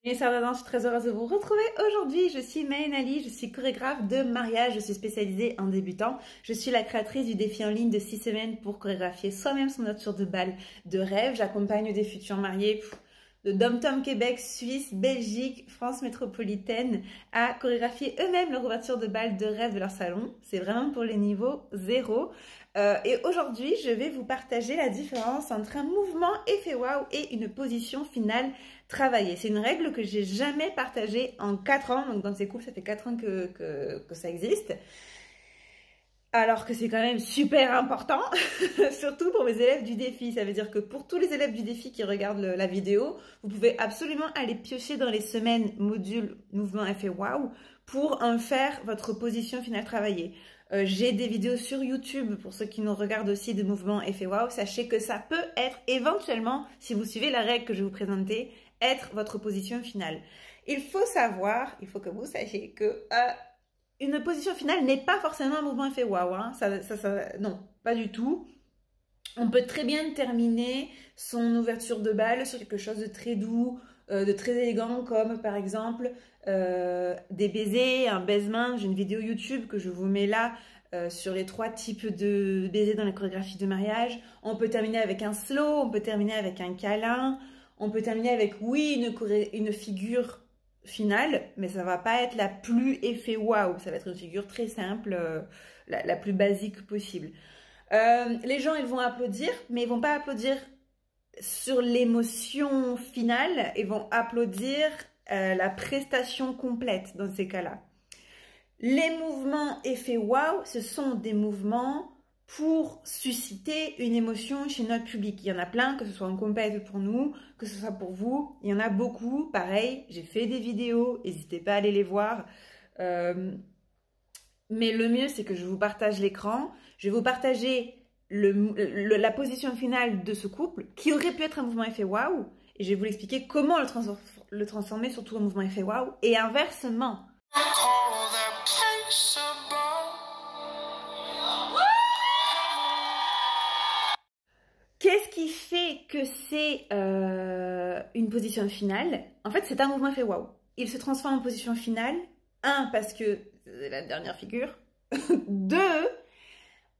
Et Sardana, je suis très heureuse de vous retrouver aujourd'hui. Je suis Maën Ali, je suis chorégraphe de mariage, je suis spécialisée en débutant. Je suis la créatrice du défi en ligne de 6 semaines pour chorégraphier soi-même son ouverture de bal de rêve. J'accompagne des futurs mariés de Dom-Tom Québec, Suisse, Belgique, France métropolitaine à chorégraphier eux-mêmes leur ouverture de bal de rêve de leur salon. C'est vraiment pour les niveaux 0. Et aujourd'hui, je vais vous partager la différence entre un mouvement effet waouh et une position finale travaillée. C'est une règle que j'ai jamais partagée en 4 ans. Donc dans ces cours, ça fait 4 ans que ça existe. Alors que c'est quand même super important, surtout pour mes élèves du défi. Ça veut dire que pour tous les élèves du défi qui regardent la vidéo, vous pouvez absolument aller piocher dans les semaines module mouvement effet waouh pour en faire votre position finale travaillée. J'ai des vidéos sur YouTube pour ceux qui nous regardent aussi de mouvement effet waouh. Sachez que ça peut être éventuellement, si vous suivez la règle que je vais vous présenter, être votre position finale. Il faut savoir, il faut que vous sachiez que une position finale n'est pas forcément un mouvement effet waouh, hein. Non, pas du tout. On peut très bien terminer son ouverture de bal sur quelque chose de très doux, de très élégant, comme par exemple des baisers, un baisement. J'ai une vidéo YouTube que je vous mets là sur les 3 types de baisers dans les chorégraphies de mariage. On peut terminer avec un slow, on peut terminer avec un câlin, on peut terminer avec, oui, une figure finale, mais ça va pas être la plus effet waouh, ça va être une figure très simple, la plus basique possible. Les gens, ils vont applaudir, mais ils vont pas applaudir sur l'émotion finale, ils vont applaudir la prestation complète dans ces cas-là. Les mouvements effet waouh, ce sont des mouvements pour susciter une émotion chez notre public. Il y en a plein, que ce soit en compète pour nous, que ce soit pour vous. Il y en a beaucoup, pareil, j'ai fait des vidéos, n'hésitez pas à aller les voir. Mais le mieux, c'est que je vous partage l'écran. Je vais vous partager la position finale de ce couple, qui aurait pu être un mouvement effet waouh, et je vais vous l'expliquer comment le transformer surtout en mouvement effet waouh, et inversement. Qu'est-ce qui fait que c'est une position finale? En fait, c'est un mouvement effet waouh. Il se transforme en position finale. 1, parce que c'est la dernière figure. 2,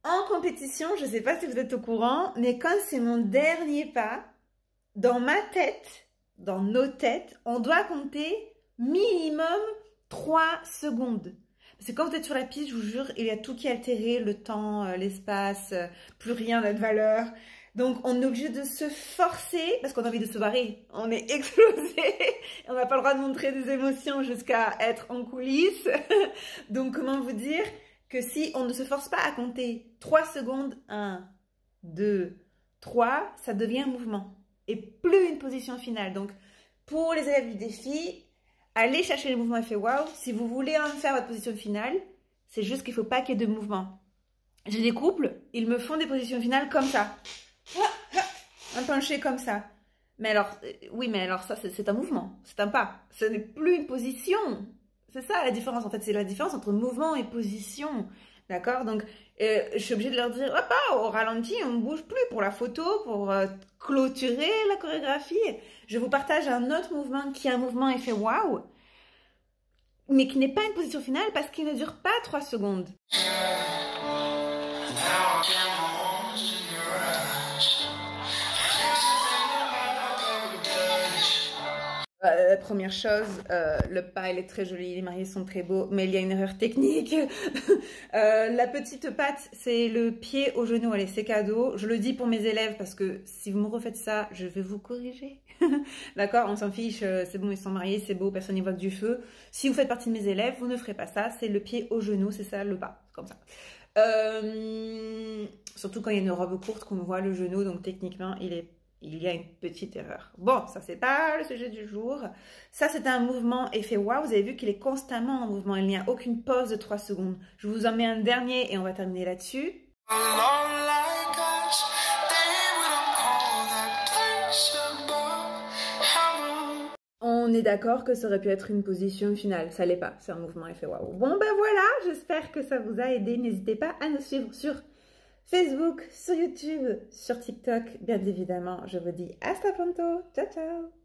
en compétition, je ne sais pas si vous êtes au courant, mais quand c'est mon dernier pas, dans ma tête, dans nos têtes, on doit compter minimum 3 secondes. Parce que quand vous êtes sur la piste, je vous jure, il y a tout qui est altéré, le temps, l'espace, plus rien n'a de valeur. Donc, on est obligé de se forcer, parce qu'on a envie de se barrer. On est explosé, on n'a pas le droit de montrer des émotions jusqu'à être en coulisses. Donc, comment vous dire que si on ne se force pas à compter 3 secondes, 1, 2, 3, ça devient un mouvement. Et plus une position finale. Donc, pour les élèves du défi, allez chercher le mouvement effet waouh. Si vous voulez en faire votre position finale, c'est juste qu'il ne faut pas qu'il y ait de mouvement. J'ai des couples, ils me font des positions finales comme ça. Un penché comme ça. Mais alors, oui, mais alors ça, c'est un mouvement, c'est un pas. Ce n'est plus une position. C'est ça la différence, en fait. C'est la différence entre mouvement et position. D'accord? Donc, je suis obligée de leur dire, hop, au ralenti, on ne bouge plus pour la photo, pour clôturer la chorégraphie. Je vous partage un autre mouvement qui est un mouvement effet waouh, mais qui n'est pas une position finale parce qu'il ne dure pas 3 secondes. Première chose, le pas il est très joli, les mariés sont très beaux, mais il y a une erreur technique. La petite patte, c'est le pied au genou, allez, c'est cadeau. Je le dis pour mes élèves parce que si vous me refaites ça, je vais vous corriger. D'accord, on s'en fiche, c'est bon, ils sont mariés, c'est beau, personne n'y voit que du feu. Si vous faites partie de mes élèves, vous ne ferez pas ça, c'est le pied au genou, c'est ça le pas, comme ça. Surtout quand il y a une robe courte qu'on voit le genou, donc techniquement il y a une petite erreur. Bon, ça c'est pas le sujet du jour. Ça c'est un mouvement effet waouh. Vous avez vu qu'il est constamment en mouvement. Il n'y a aucune pause de 3 secondes. Je vous en mets un dernier et on va terminer là-dessus. On est d'accord que ça aurait pu être une position finale. Ça l'est pas. C'est un mouvement effet waouh. Bon ben voilà, j'espère que ça vous a aidé. N'hésitez pas à nous suivre sur Facebook, sur YouTube, sur TikTok, bien évidemment. Je vous dis hasta pronto. Ciao, ciao.